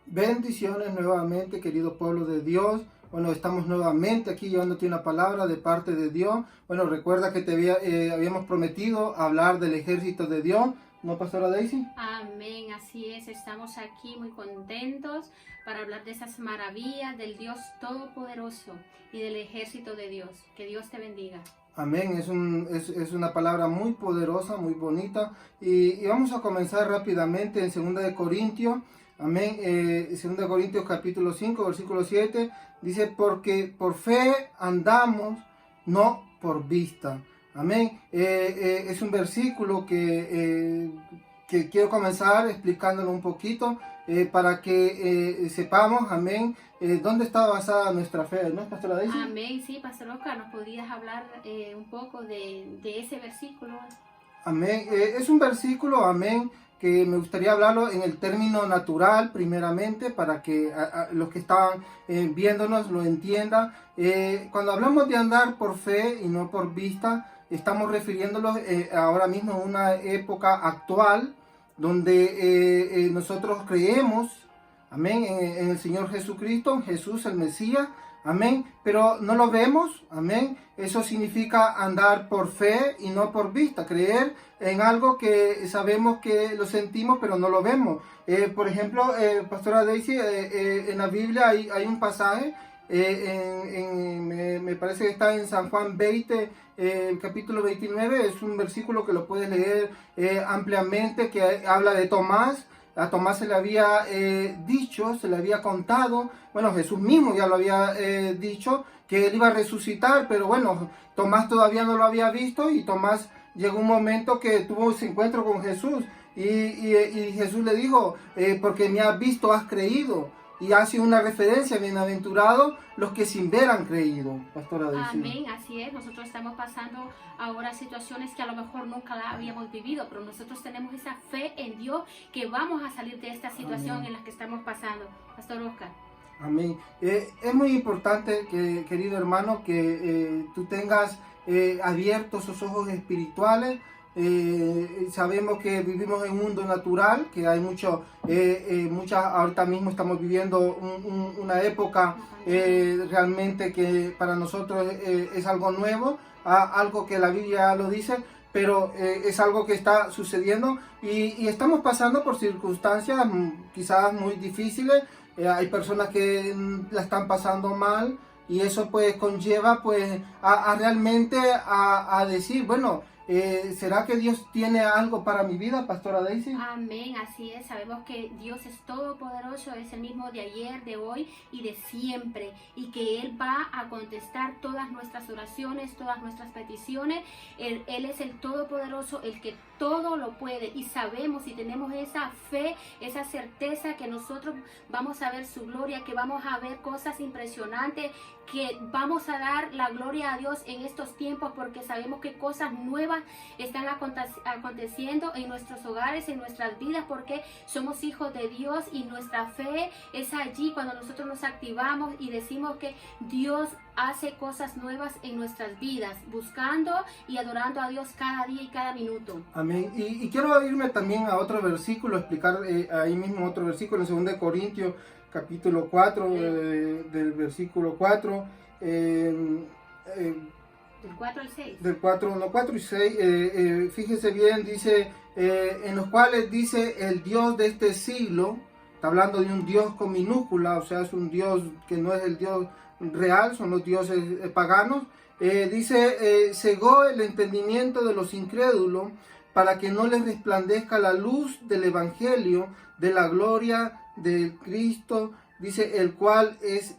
Bendiciones nuevamente, querido pueblo de Dios. Bueno, estamos nuevamente aquí llevándote una palabra de parte de Dios. Bueno, recuerda que habíamos prometido hablar del ejército de Dios, ¿no, Pastora Daisy? Amén, así es, estamos aquí muy contentos para hablar de esas maravillas del Dios Todopoderoso y del ejército de Dios. Que Dios te bendiga. Amén, es una palabra muy poderosa, muy bonita. Y vamos a comenzar rápidamente en 2 de Corintios. Amén, 2 de Corintios capítulo 5, versículo 7. Dice, porque por fe andamos, no por vista. Amén. Es un versículo que quiero comenzar explicándolo un poquito para que sepamos, amén, dónde está basada nuestra fe, ¿no, Pastora Daisy? Amén, sí, Pastor Oscar, ¿nos podrías hablar un poco de ese versículo? Amén. Es un versículo, amén, que me gustaría hablarlo en el término natural, primeramente, para que los que están viéndonos lo entiendan. Cuando hablamos de andar por fe y no por vista, estamos refiriéndonos ahora mismo a una época actual donde nosotros creemos, amén, en el Señor Jesucristo, en Jesús el Mesías, amén, pero no lo vemos, amén. Eso significa andar por fe y no por vista, creer en algo que sabemos que lo sentimos, pero no lo vemos. Por ejemplo, Pastora Daisy, en la Biblia hay un pasaje, me parece que está en San Juan 20, el capítulo 29, es un versículo que lo puedes leer ampliamente, que habla de Tomás. A Tomás se le había dicho, se le había contado, bueno, Jesús mismo ya lo había dicho, que él iba a resucitar, pero bueno, Tomás todavía no lo había visto y Tomás llegó un momento que tuvo ese encuentro con Jesús y Jesús le dijo, porque me has visto, has creído. Y hace una referencia, bienaventurados los que sin ver han creído, Pastora Daisy. Amén, así es. Nosotros estamos pasando ahora situaciones que a lo mejor nunca la habíamos vivido, pero nosotros tenemos esa fe en Dios que vamos a salir de esta situación. Amén. En la que estamos pasando. Pastor Oscar. Amén. Es muy importante, querido hermano, que tú tengas abiertos esos ojos espirituales. Sabemos que vivimos en un mundo natural, que hay ahorita mismo estamos viviendo una época realmente que para nosotros es algo nuevo, algo que la Biblia lo dice, pero es algo que está sucediendo y estamos pasando por circunstancias quizás muy difíciles. Hay personas que la están pasando mal y eso pues conlleva pues a realmente a decir, bueno, ¿será que Dios tiene algo para mi vida, Pastora Daisy? Amén, así es. Sabemos que Dios es todopoderoso, es el mismo de ayer, de hoy y de siempre. Y que Él va a contestar todas nuestras oraciones, todas nuestras peticiones. Él es el todopoderoso, el que todo lo puede. Y sabemos y tenemos esa fe, esa certeza que nosotros vamos a ver su gloria, que vamos a ver cosas impresionantes, que vamos a dar la gloria a Dios en estos tiempos porque sabemos que cosas nuevas están aconteciendo en nuestros hogares, en nuestras vidas, porque somos hijos de Dios y nuestra fe es allí cuando nosotros nos activamos y decimos que Dios hace cosas nuevas en nuestras vidas, buscando y adorando a Dios cada día y cada minuto. Amén. Y quiero irme también a otro versículo, explicar ahí mismo otro versículo en 2 de Corintios capítulo 4, del versículo 4. Del 4 al 6. Del 4 y 6, fíjese bien, dice, en los cuales dice el Dios de este siglo, está hablando de un Dios con minúscula, o sea, es un Dios que no es el Dios real, son los dioses paganos, dice, cegó el entendimiento de los incrédulos para que no les resplandezca la luz del Evangelio, de la gloria de Cristo, dice, el cual es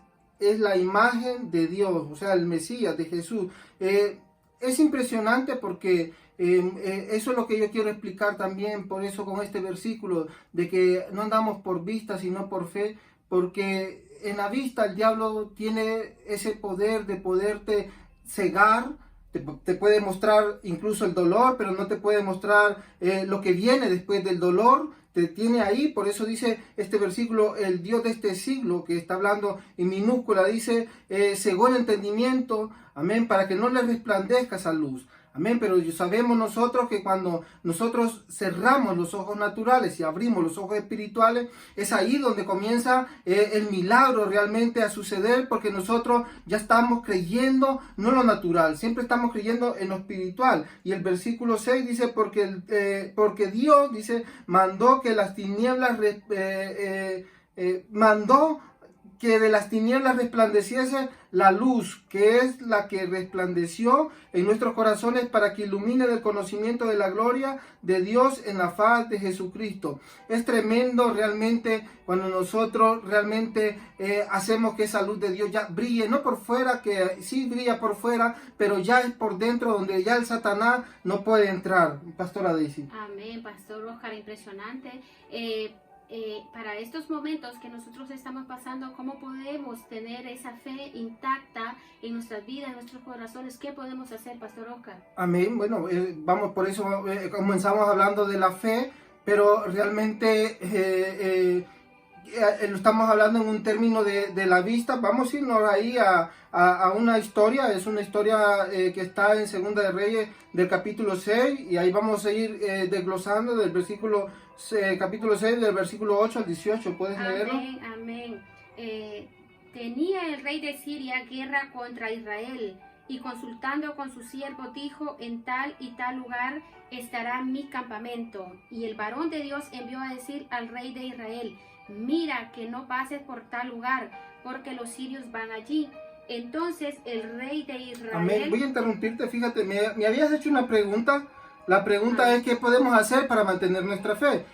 la imagen de Dios, o sea, el Mesías, de Jesús. Es impresionante porque eso es lo que yo quiero explicar también, por eso con este versículo, de que no andamos por vista, sino por fe, porque en la vista el diablo tiene ese poder de poderte cegar. Te puede mostrar incluso el dolor, pero no te puede mostrar lo que viene después del dolor. Te tiene ahí, por eso dice este versículo, el Dios de este siglo, que está hablando en minúscula, dice, cegó el entendimiento, amén, para que no le resplandezca esa luz. Amén, pero sabemos nosotros que cuando nosotros cerramos los ojos naturales y abrimos los ojos espirituales, es ahí donde comienza el milagro realmente a suceder, porque nosotros ya estamos creyendo no en lo natural, siempre estamos creyendo en lo espiritual. Y el versículo 6 dice, porque Dios, dice, mandó que las tinieblas, mandó que de las tinieblas resplandeciese la luz, que es la que resplandeció en nuestros corazones para que ilumine el conocimiento de la gloria de Dios en la faz de Jesucristo. Es tremendo realmente cuando nosotros realmente hacemos que esa luz de Dios ya brille, no por fuera, que sí brilla por fuera, pero ya es por dentro donde ya el Satanás no puede entrar. Pastora Daisy. Amén, Pastor Oscar, impresionante. Para estos momentos que nosotros estamos pasando, ¿cómo podemos tener esa fe intacta en nuestras vidas, en nuestros corazones? ¿Qué podemos hacer, Pastor Oscar? Amén. Bueno, vamos, por eso comenzamos hablando de la fe, pero realmente lo estamos hablando en un término de la vista. Vamos a irnos ahí a una historia, es una historia que está en Segunda de Reyes del capítulo 6, y ahí vamos a ir desglosando del capítulo 6 del versículo 8 al 18. ¿Puedes leerlo? Amén, amén. Tenía el rey de Siria guerra contra Israel, y consultando con su siervo dijo, en tal y tal lugar estará mi campamento. Y el varón de Dios envió a decir al rey de Israel, mira que no pases por tal lugar, porque los sirios van allí. Entonces el rey de Israel... Amén. Voy a interrumpirte, fíjate, me habías hecho una pregunta. La pregunta es, ¿qué podemos hacer para mantener nuestra fe?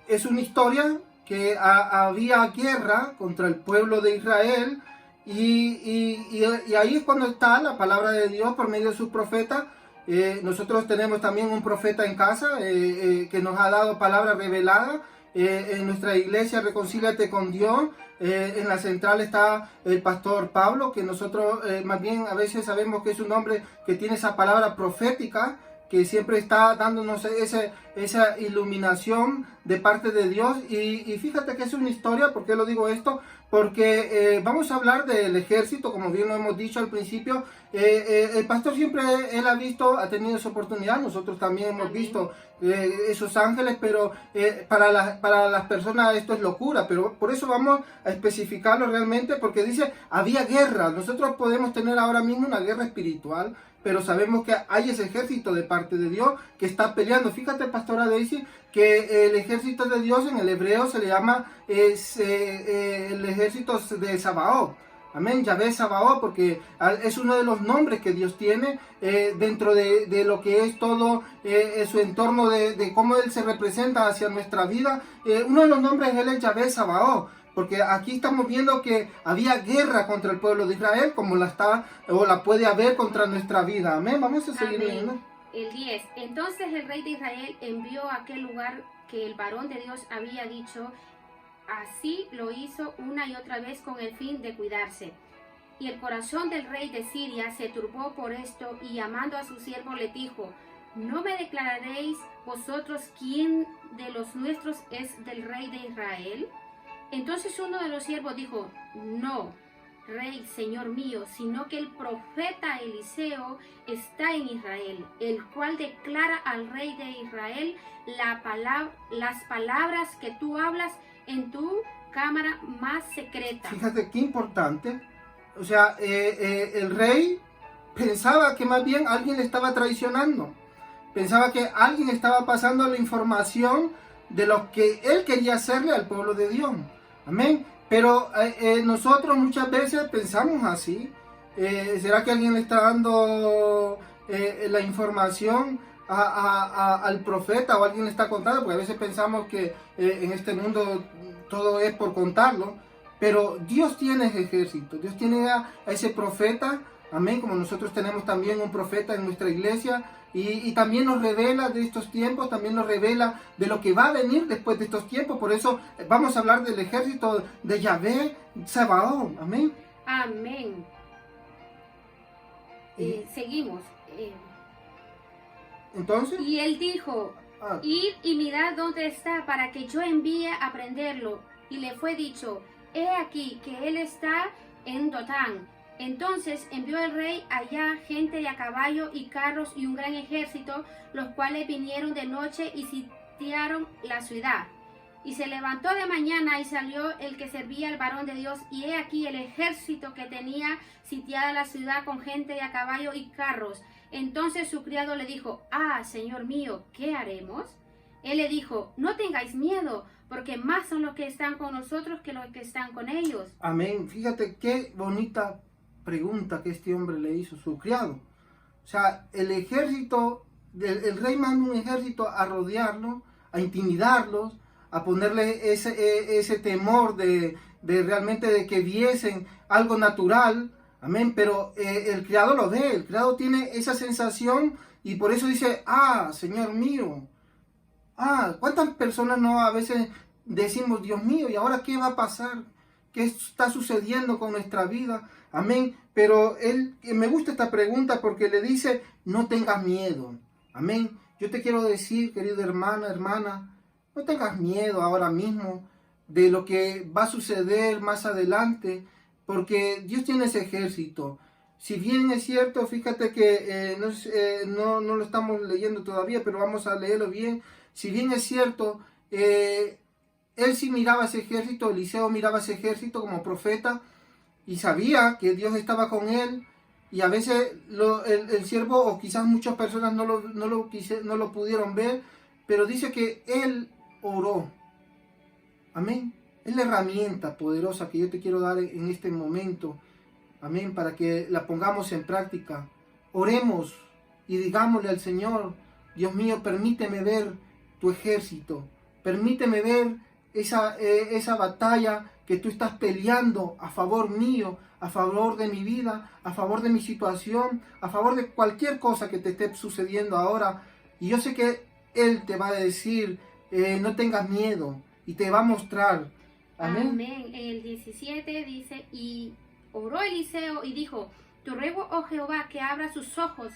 Es una historia que había guerra contra el pueblo de Israel, y ahí es cuando está la palabra de Dios por medio de sus profetas. Nosotros tenemos también un profeta en casa que nos ha dado palabra revelada. En nuestra iglesia Reconcíliate con Dios, en la central está el pastor Pablo, que nosotros más bien a veces sabemos que es un hombre que tiene esa palabra profética, que siempre está dándonos esa iluminación de parte de Dios. Y fíjate que es una historia. ¿Por qué lo digo esto? Porque vamos a hablar del ejército, como bien lo hemos dicho al principio. El pastor siempre, él ha tenido esa oportunidad. Nosotros también hemos visto esos ángeles, pero para las personas esto es locura. Pero por eso vamos a especificarlo realmente, porque dice, había guerra. Nosotros podemos tener ahora mismo una guerra espiritual, pero sabemos que hay ese ejército de parte de Dios que está peleando. Fíjate, pastora Daisy, que el ejército de Dios en el hebreo se le llama el ejército de Sabaoth. Amén, Yahvé Sabaoth, porque es uno de los nombres que Dios tiene dentro de lo que es todo su entorno, de cómo Él se representa hacia nuestra vida. Uno de los nombres de Él es Yahvé Sabaoth, porque aquí estamos viendo que había guerra contra el pueblo de Israel, como la puede haber contra nuestra vida. Amén, vamos a seguir leyendo. El 10. Entonces el rey de Israel envió a aquel lugar que el varón de Dios había dicho. Así lo hizo una y otra vez con el fin de cuidarse. Y el corazón del rey de Siria se turbó por esto, y llamando a su siervo le dijo, ¿no me declararéis vosotros quién de los nuestros es del rey de Israel? Entonces uno de los siervos dijo, no, rey, señor mío, sino que el profeta Eliseo está en Israel, el cual declara al rey de Israel las palabras que tú hablas en tu cámara más secreta. Fíjate qué importante. O sea, el rey pensaba que más bien alguien le estaba traicionando. Pensaba que alguien estaba pasando la información de lo que él quería hacerle al pueblo de Dios. Amén. Pero nosotros muchas veces pensamos así. ¿Será que alguien le está dando la información al profeta, o alguien le está contando? Porque a veces pensamos que en este mundo todo es por contarlo. Pero Dios tiene ese ejército. Dios tiene a ese profeta. Amén. Como nosotros tenemos también un profeta en nuestra iglesia. Y también nos revela de estos tiempos, también nos revela de lo que va a venir después de estos tiempos. Por eso vamos a hablar del ejército de Yahvé Sabaoth. Amén. Amén. Seguimos. Entonces. Y él dijo, id y mirad dónde está, para que yo envíe a prenderlo. Y le fue dicho, he aquí que él está en Dotán. Entonces envió el rey allá gente de a caballo y carros y un gran ejército, los cuales vinieron de noche y sitiaron la ciudad. Y se levantó de mañana y salió el que servía al varón de Dios, y he aquí el ejército que tenía sitiada la ciudad con gente de a caballo y carros. Entonces su criado le dijo: Ah, señor mío, ¿qué haremos? Él le dijo: No tengáis miedo, porque más son los que están con nosotros que los que están con ellos. Amén. Fíjate qué bonita pregunta que este hombre le hizo a su criado. O sea, el ejército, el rey manda un ejército a rodearlo, a intimidarlos, a ponerle ese temor de realmente de que viesen algo natural. Amén. Pero el criado lo ve, el criado tiene esa sensación y por eso dice: ah, Señor mío. Ah, ¿cuántas personas no a veces decimos: Dios mío, ¿y ahora qué va a pasar? ¿Qué está sucediendo con nuestra vida? Amén. Pero me gusta esta pregunta porque le dice: no tengas miedo. Amén. Yo te quiero decir, querido hermano, hermana, no tengas miedo ahora mismo de lo que va a suceder más adelante, porque Dios tiene ese ejército. Si bien es cierto, fíjate que no lo estamos leyendo todavía, pero vamos a leerlo bien. Si bien es cierto, él sí miraba ese ejército, Eliseo miraba ese ejército como profeta y sabía que Dios estaba con él, y a veces el siervo o quizás muchas personas no lo pudieron ver, pero dice que él oró. Amén. Es la herramienta poderosa que yo te quiero dar en este momento. Amén. Para que la pongamos en práctica. Oremos y digámosle al Señor: Dios mío, permíteme ver tu ejército. Permíteme ver esa batalla que tú estás peleando a favor mío, a favor de mi vida, a favor de mi situación, a favor de cualquier cosa que te esté sucediendo ahora. Y yo sé que Él te va a decir: no tengas miedo, y te va a mostrar. Amén. Amén. En el 17 dice: y oró Eliseo y dijo: te ruego, oh Jehová, que abra sus ojos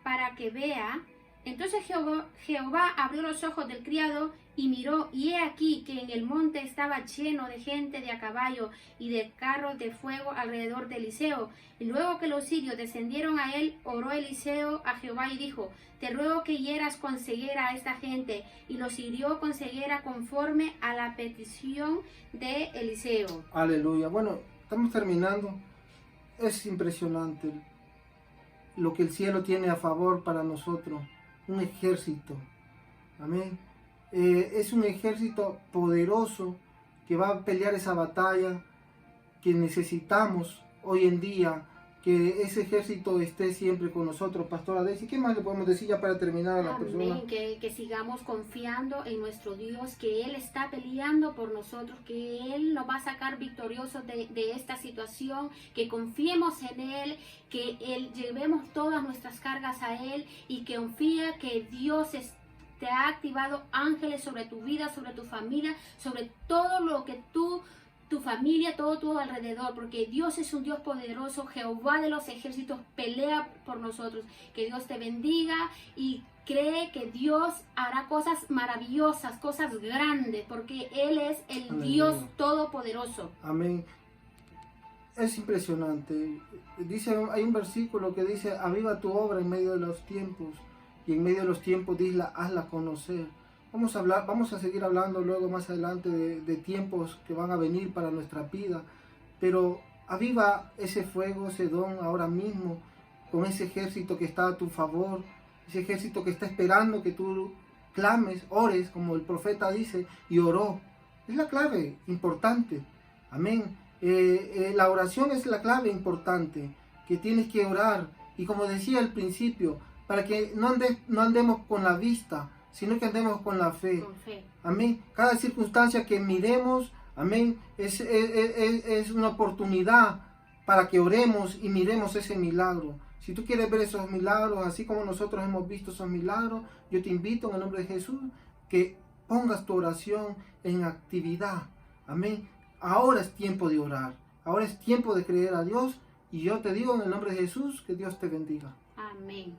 para que vea. Entonces Jehová abrió los ojos del criado y miró, y he aquí que en el monte estaba lleno de gente de a caballo y de carros de fuego alrededor de Eliseo. Y luego que los sirios descendieron a él, oró Eliseo a Jehová y dijo: te ruego que hieras con ceguera a esta gente. Y los hirió con ceguera conforme a la petición de Eliseo. Aleluya. Bueno, estamos terminando. Es impresionante lo que el cielo tiene a favor para nosotros. Un ejército. Amén. Es un ejército poderoso que va a pelear esa batalla que necesitamos hoy en día. Que ese ejército esté siempre con nosotros. Pastora Daisy, ¿qué más le podemos decir ya para terminar a la persona? Amén, que sigamos confiando en nuestro Dios, que Él está peleando por nosotros, que Él nos va a sacar victoriosos de esta situación, que confiemos en Él, que llevemos todas nuestras cargas a Él, y que confía que Dios te ha activado ángeles sobre tu vida, sobre tu familia, sobre todo lo que tu familia, todo tu alrededor, porque Dios es un Dios poderoso. Jehová de los ejércitos pelea por nosotros. Que Dios te bendiga y cree que Dios hará cosas maravillosas, cosas grandes, porque Él es el Amén. Dios todopoderoso. Amén. Es impresionante. Hay un versículo que dice: aviva tu obra en medio de los tiempos, y en medio de los tiempos hazla conocer. Vamos a seguir hablando luego más adelante de tiempos que van a venir para nuestra vida, pero aviva ese fuego, ese don ahora mismo, con ese ejército que está a tu favor, ese ejército que está esperando que tú clames, ores, como el profeta dice, y oró. Es la clave importante. Amén. La oración es la clave importante, que tienes que orar, y como decía al principio, para que no andemos con la vista, sino que andemos con la fe. Con fe. Amén. Cada circunstancia que miremos, amén, es una oportunidad para que oremos y miremos ese milagro. Si tú quieres ver esos milagros, así como nosotros hemos visto esos milagros, yo te invito en el nombre de Jesús que pongas tu oración en actividad. Amén. Ahora es tiempo de orar. Ahora es tiempo de creer a Dios. Y yo te digo en el nombre de Jesús que Dios te bendiga. Amén.